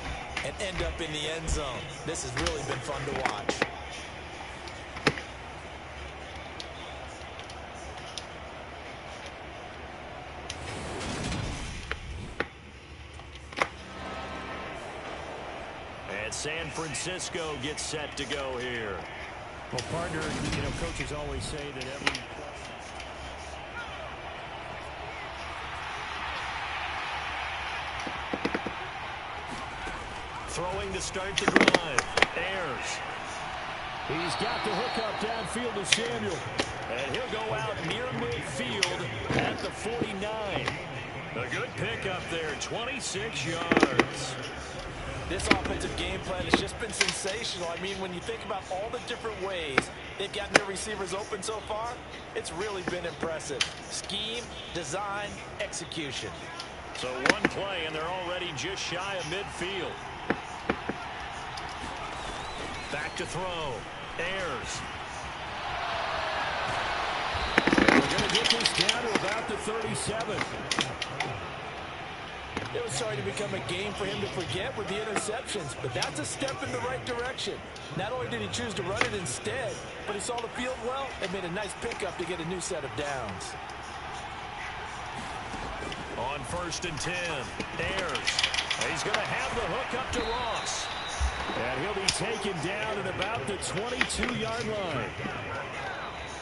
and end up in the end zone. This has really been fun to watch. San Francisco gets set to go here. Well, partner, coaches always say that every throwing to start the drive. Ayers. He's got the hook up downfield to Samuel. And he'll go out near midfield at the 49. A good pickup there, 26 yards. This offensive game plan has just been sensational. I mean, when you think about all the different ways they've gotten their receivers open so far, it's really been impressive. Scheme, design, execution. So one play, and they're already just shy of midfield. Back to throw. Ayers. We're going to get this down to about the 37. It was starting to become a game for him to forget with the interceptions, but that's a step in the right direction. Not only did he choose to run it instead, but he saw the field well and made a nice pickup to get a new set of downs. On first and 10, Ayers. He's going to have the hook up to Ross. And he'll be taken down at about the 22-yard line.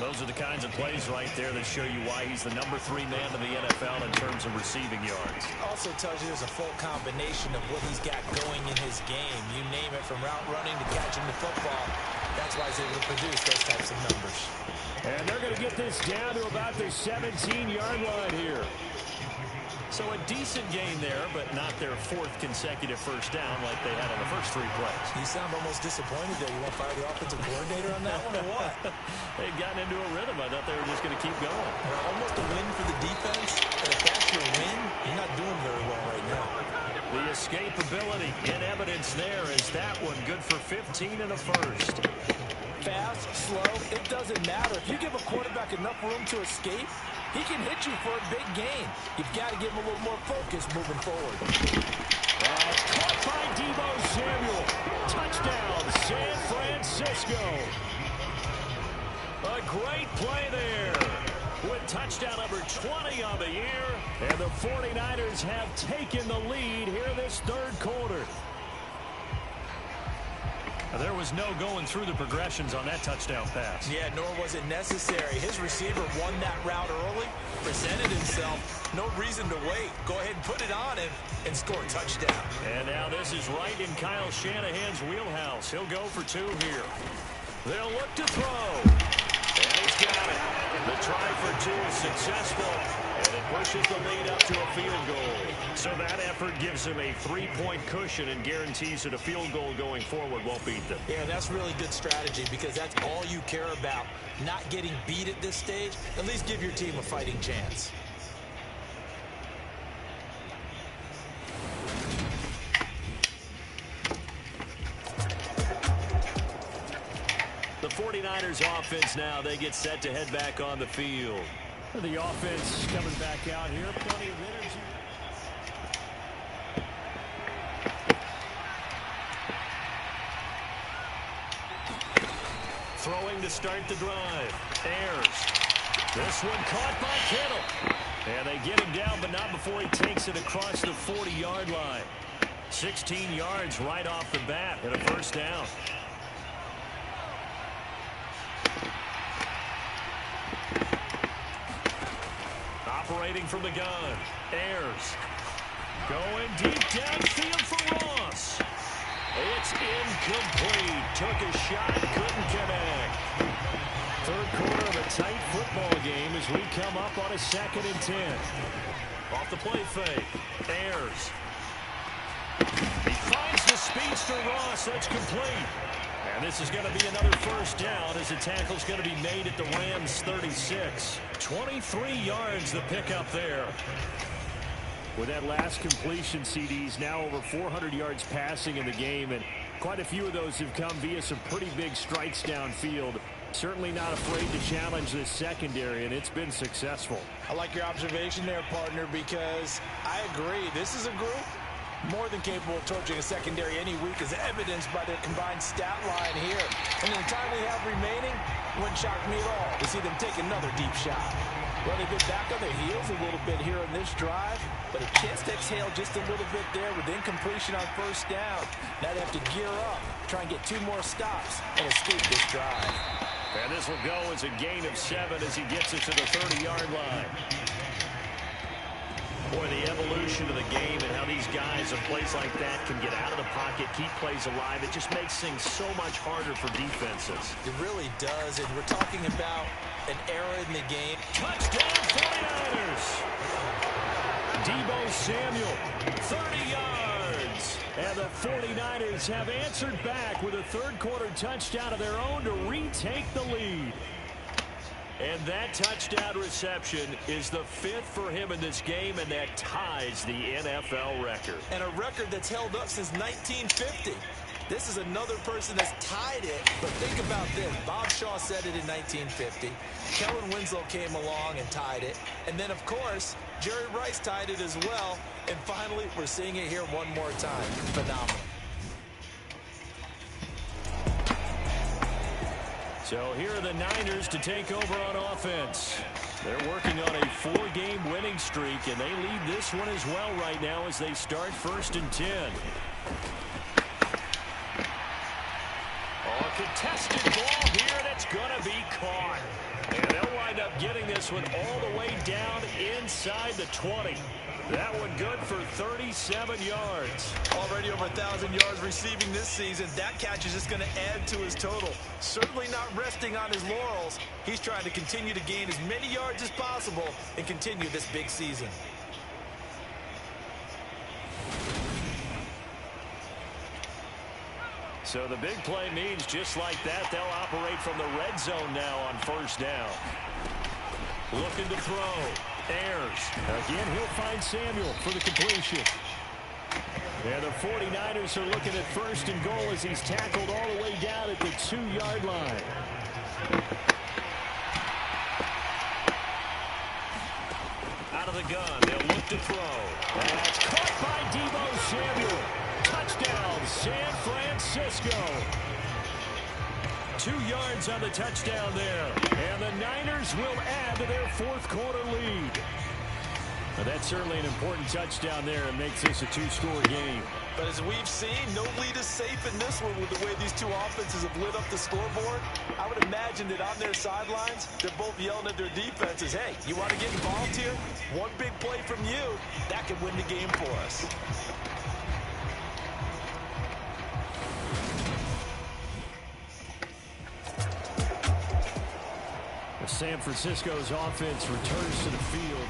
Those are the kinds of plays right there that show you why he's the number 3 man in the NFL in terms of receiving yards. Also tells you there's a full combination of what he's got going in his game. You name it, from route running to catching the football. That's why he's able to produce those types of numbers. And they're going to get this down to about the 17-yard line here. So a decent game there, but not their 4th consecutive first down like they had on the first 3 plays. You sound almost disappointed there. You want to fire the offensive coordinator on that one or what? They'd gotten into a rhythm. I thought they were just going to keep going. Well, almost a win for the defense, but if that's your win, you're not doing very well right now. The escapability in evidence there is that one good for 15 in the first. Fast, slow, it doesn't matter. If you give a quarterback enough room to escape, he can hit you for a big gain. You've got to give him a little more focus moving forward. And caught by Deebo Samuel. Touchdown, San Francisco. A great play there. With touchdown number 20 on the year. And the 49ers have taken the lead here this third quarter. There was no going through the progressions on that touchdown pass. Yeah, nor was it necessary. His receiver won that route early, presented himself. No reason to wait. Go ahead and put it on him and score a touchdown. And now this is right in Kyle Shanahan's wheelhouse. He'll go for two here. They'll look to throw. And he's got it. The try for two is successful. And it pushes the lead up to a field goal. So that effort gives him a 3-point cushion and guarantees that a field goal going forward won't beat them. Yeah, that's really good strategy because that's all you care about. Not getting beat at this stage. At least give your team a fighting chance. The 49ers offense now, they get set to head back on the field. The offense coming back out here. Plenty of energy. Throwing to start the drive. Ayers. This one caught by Kittle. And they get him down, but not before he takes it across the 40-yard line. 16 yards right off the bat and a first down. Operating from the gun. Ayers. Going deep downfield for Ross. It's incomplete. Took a shot, couldn't connect. Third quarter of a tight football game as we come up on a 2nd and 10. Off the play fake. Ayers. He finds the speedster Ross. That's complete. And this is going to be another first down as the tackle's going to be made at the Rams' 36. 23 yards the pickup there. With that last completion, CD's now over 400 yards passing in the game, and quite a few of those have come via some pretty big strikes downfield. Certainly not afraid to challenge this secondary, and it's been successful. I like your observation there, partner, because I agree. This is a group more than capable of torching a secondary any week, as evidenced by their combined stat line here. And in the time we have remaining, wouldn't shock me at all to see them take another deep shot. Well, they've been back on their heels a little bit here in this drive, but a chance to exhale just a little bit there with incompletion on first down. Now they have to gear up, try and get 2 more stops, and escape this drive. And this will go as a gain of 7 as he gets it to the 30-yard line. Boy, the evolution of the game and how these guys in plays like that can get out of the pocket, keep plays alive, it just makes things so much harder for defenses. It really does, and we're talking about an era in the game. Touchdown 49ers! Deebo Samuel, 30 yards. And the 49ers have answered back with a third-quarter touchdown of their own to retake the lead. And that touchdown reception is the 5th for him in this game, and that ties the NFL record. And a record that's held up since 1950. This is another person that's tied it, but think about this. Bob Shaw said it in 1950. Kellen Winslow came along and tied it. And then, of course, Jerry Rice tied it as well. And finally, we're seeing it here one more time. Phenomenal. So here are the Niners to take over on offense. They're working on a 4-game winning streak, and they lead this one as well right now as they start 1st and 10. Oh, a contested ball here that's going to be caught. And they'll wind up getting this one all the way down inside the 20. That one good for 37 yards. Already over 1,000 yards receiving this season. That catch is just going to add to his total. Certainly not resting on his laurels. He's trying to continue to gain as many yards as possible and continue this big season. So the big play means just like that, they'll operate from the red zone now on first down. Looking to throw. Ayers. Again, he'll find Samuel for the completion. And the 49ers are looking at 1st and goal as he's tackled all the way down at the 2-yard line. Out of the gun, they'll look to throw. And that's caught by Deebo Samuel. Touchdown, San Francisco. 2 yards on the touchdown there. And the Niners will add to their fourth quarter lead. Now that's certainly an important touchdown there and makes this a 2-score game. But as we've seen, no lead is safe in this one with the way these two offenses have lit up the scoreboard. I would imagine that on their sidelines, they're both yelling at their defenses, hey, you want to get involved here? One big play from you, that could win the game for us. San Francisco's offense returns to the field.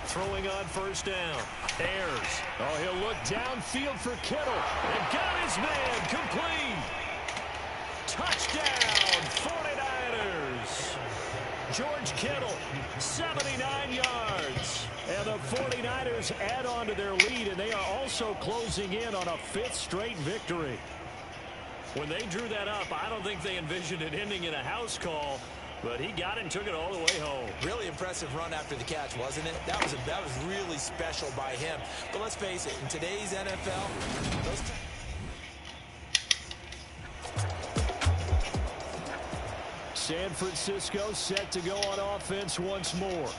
Throwing on first down. Ayers. Oh, he'll look downfield for Kittle. And got his man complete. Touchdown, 49ers. George Kittle, 79 yards. And the 49ers add on to their lead, and they are also closing in on a 5th straight victory. When they drew that up, I don't think they envisioned it ending in a house call, but he got it and took it all the way home. Really impressive run after the catch, wasn't it? That was really special by him. But let's face it, in today's NFL, San Francisco set to go on offense once more.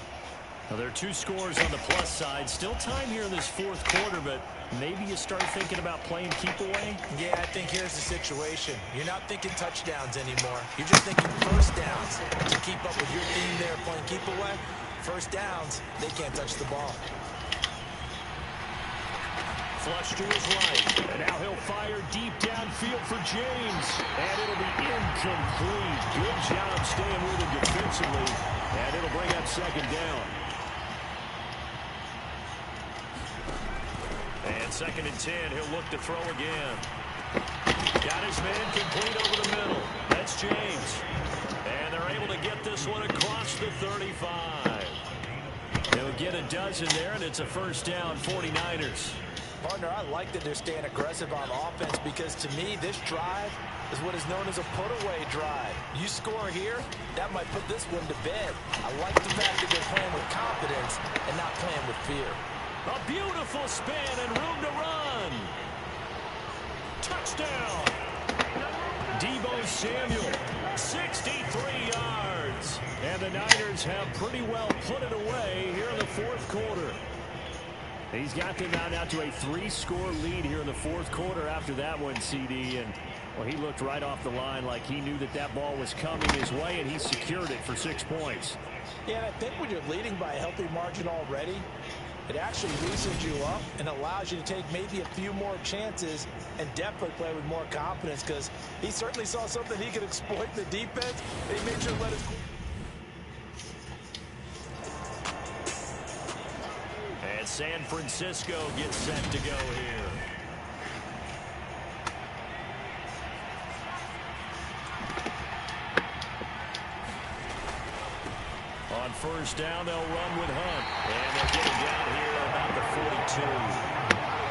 Now, there are 2 scores on the plus side. Still time here in this fourth quarter, but maybe you start thinking about playing keep away? Yeah, I think here's the situation. You're not thinking touchdowns anymore. You're just thinking first downs to keep up with your team there playing keep away. First downs, they can't touch the ball. Flush to his right. And now he'll fire deep downfield for James. And it'll be incomplete. Good job staying with him defensively. And it'll bring up second down. And 2nd and 10, he'll look to throw again. Got his man complete over the middle. That's James. And they're able to get this one across the 35. They'll get a dozen there, and it's a first down, 49ers. Partner, I like that they're staying aggressive on offense because to me, this drive is what is known as a put-away drive. You score here, that might put this one to bed. I like the fact that they're playing with confidence and not playing with fear. A beautiful spin and room to run. Touchdown. Deebo Samuel, 63 yards. And the Niners have pretty well put it away here in the fourth quarter. He's got them now to a 3-score lead here in the fourth quarter after that one, CD. And, well, he looked right off the line like he knew that that ball was coming his way, and he secured it for 6 points. Yeah, and I think when you're leading by a healthy margin already, it actually loosens you up and allows you to take maybe a few more chances and definitely play with more confidence because he certainly saw something he could exploit in the defense, and he made sure to let his... And San Francisco gets set to go here. On first down, they'll run with Hunt. And they'll get him down here about the 42.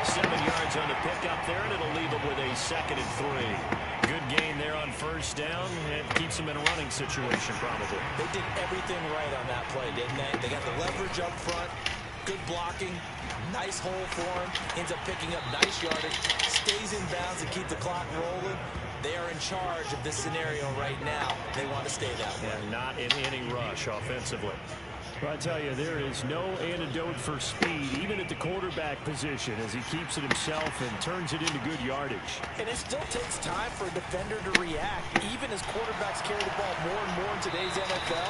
7 yards on the pickup there, and it'll leave them with a 2nd and 3. Good gain there on first down, and keeps them in a running situation probably. They did everything right on that play, didn't they? They got the leverage up front, good blocking, nice hole for him, ends up picking up nice yardage, stays in bounds and keep the clock rolling. They are in charge of this scenario right now. They want to stay that way. And not in any rush offensively. Well, I tell you, there is no antidote for speed, even at the quarterback position, as he keeps it himself and turns it into good yardage. And it still takes time for a defender to react. Even as quarterbacks carry the ball more and more in today's NFL,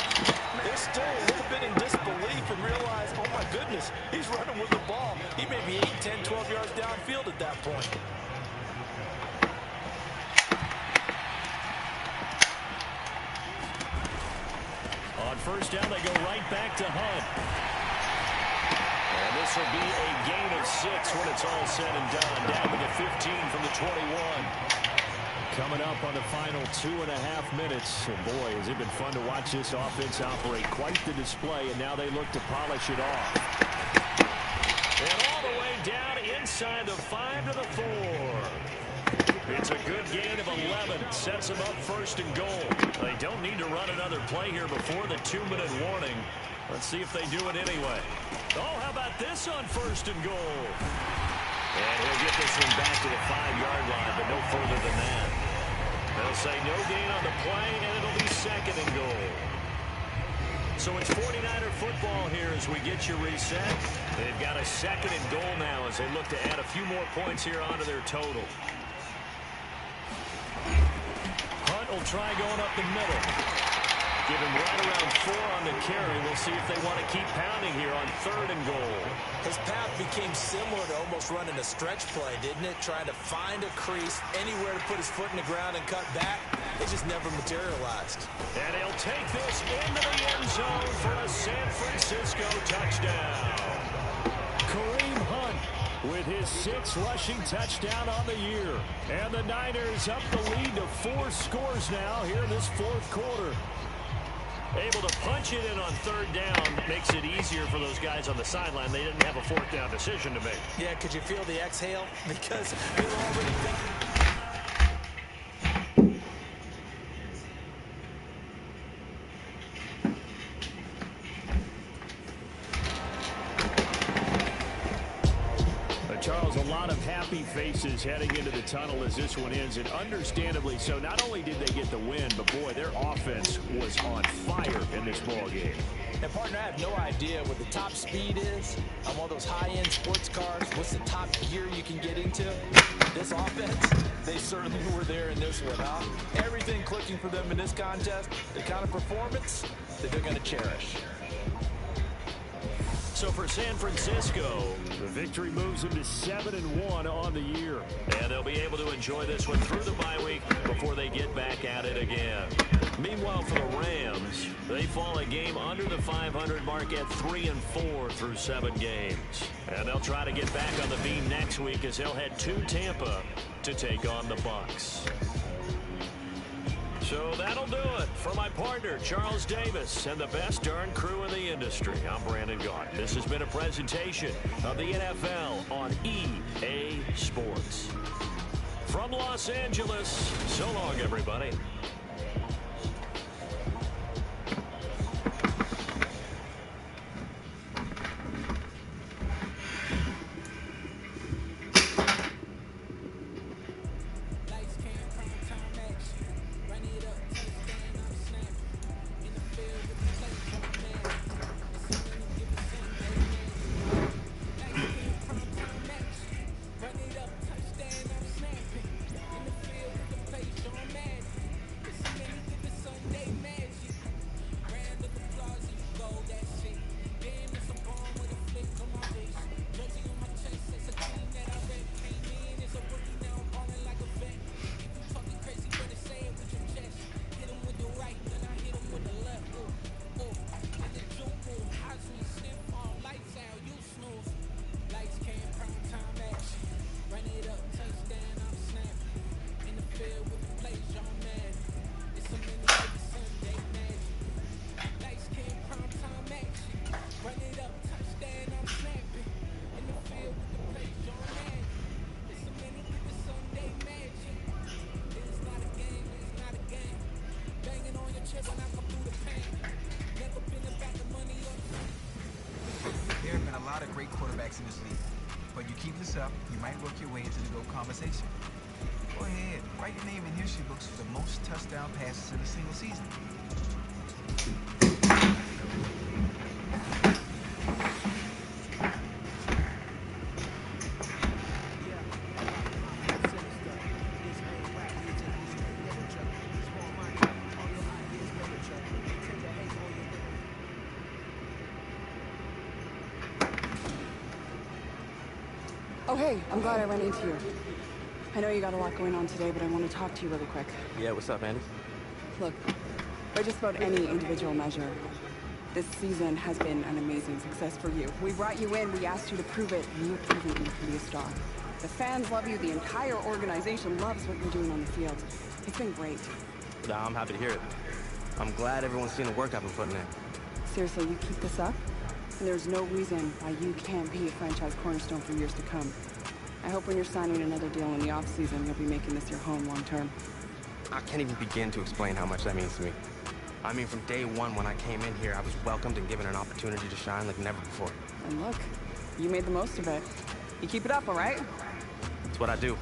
they're still a little bit in disbelief and realize, oh my goodness, he's running with the ball. He may be 8, 10, 12 yards downfield at that point. On first down, they go right back to Hunt. And this will be a gain of 6 when it's all said and done. Down to the 15 from the 21. Coming up on the final 2.5 minutes. And boy, has it been fun to watch this offense operate. Quite the display, and now they look to polish it off. And all the way down inside the 5 to the 4. It's a good gain of 11. Sets them up first and goal. They don't need to run another play here before the 2-minute warning. Let's see if they do it anyway. Oh, how about this on first and goal? And he'll get this one back to the 5-yard line, but no further than that. They'll say no gain on the play, and it'll be second and goal. So it's 49er football here as we get you reset. They've got a second and goal now as they look to add a few more points here onto their total. Hunt will try going up the middle. Give him right around 4 on the carry. We'll see if they want to keep pounding here on third and goal. His path became similar to almost running a stretch play, didn't it? Trying to find a crease, anywhere to put his foot in the ground and cut back. It just never materialized. And he'll take this into the end zone for a San Francisco touchdown. Kareem Hunt with his 6th rushing touchdown on the year. And the Niners up the lead to 4 scores now here in this 4th quarter. Able to punch it in on third down makes it easier for those guys on the sideline. They didn't have a 4th down decision to make. Yeah, could you feel the exhale? Because they were already thinking. Charles, a lot of happy faces heading into the tunnel as this one ends, and understandably so. Not only did they get the win, but boy, their offense was on fire in this ball game. And partner, I have no idea what the top speed is on one of those high-end sports cars. What's the top gear you can get into? This offense, they certainly were there in this one, huh? Everything clicking for them in this contest, the kind of performance that they're going to cherish. So for San Francisco, the victory moves them to 7-1 on the year. And they'll be able to enjoy this one through the bye week before they get back at it again. Meanwhile, for the Rams, they fall a game under the 500 mark at 3-4 through 7 games. And they'll try to get back on the beam next week as they'll head to Tampa to take on the Bucs. So that'll do it for my partner, Charles Davis, and the best darn crew in the industry. I'm Brandon Gaudin. This has been a presentation of the NFL on EA Sports. From Los Angeles, so long, everybody. In this league. But you keep this up, you might work your way into the GOAT conversation. Go ahead, write your name in history books for the most touchdown passes in a single season. Oh, hey, I'm glad I ran into you. I know you got a lot going on today, but I want to talk to you really quick. Yeah, what's up, Andy? Look, by just about any individual measure, this season has been an amazing success for you. We brought you in, we asked you to prove it, and you've proven you can be a star. The fans love you, the entire organization loves what you're doing on the field. It's been great. Nah, I'm happy to hear it. I'm glad everyone's seen the work I've been putting in. Seriously, you keep this up, and there's no reason why you can't be a franchise cornerstone for years to come. I hope when you're signing another deal in the offseason, you'll be making this your home long term. I can't even begin to explain how much that means to me. I mean, from day one when I came in here, I was welcomed and given an opportunity to shine like never before. And look, you made the most of it. You keep it up, all right? It's what I do.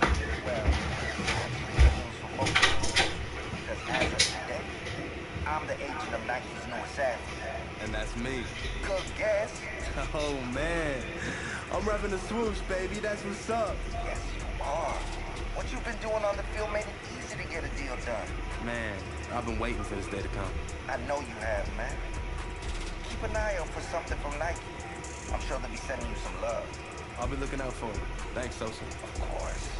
Well, that's good news for both of us. Because as of today, I'm the agent of Nike's new assassin. And that's me. Good guess. Oh, man. I'm repping the swoosh, baby. That's what's up. Yes, you are. What you've been doing on the field made it easy to get a deal done. Man, I've been waiting for this day to come. I know you have, man. Keep an eye out for something from Nike. I'm sure they'll be sending you some love. I'll be looking out for it. Thanks, Sosa. Of course.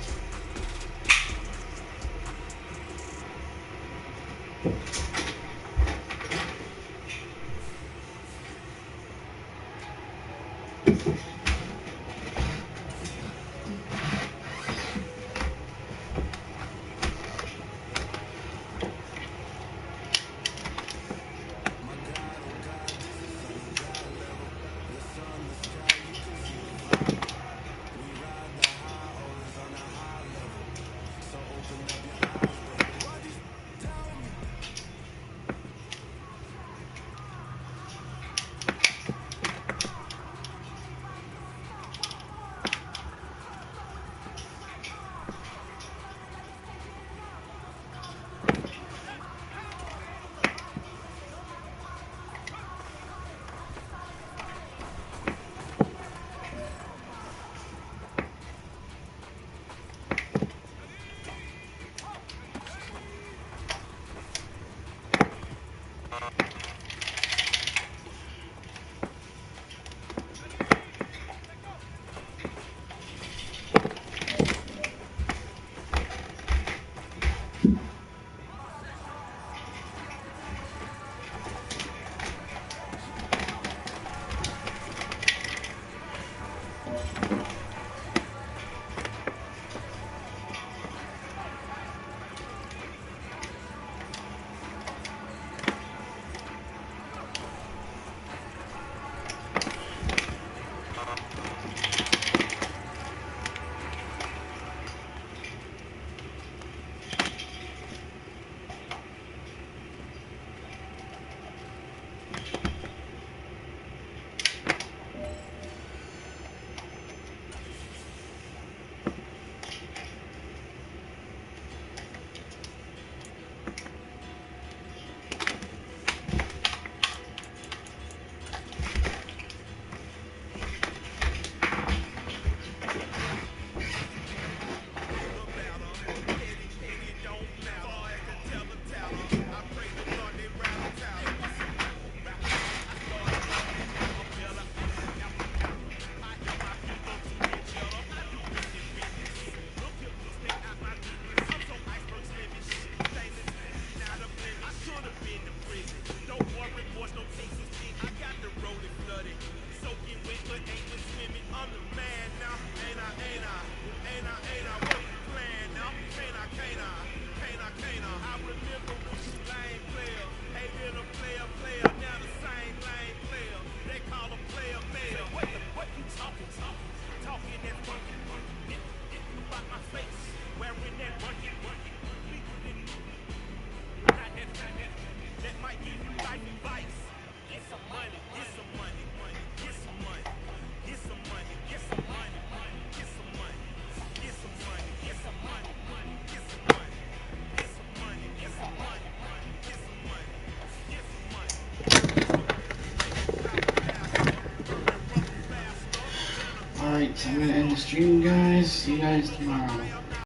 Alright, so I'm gonna end the stream, guys. See you guys tomorrow.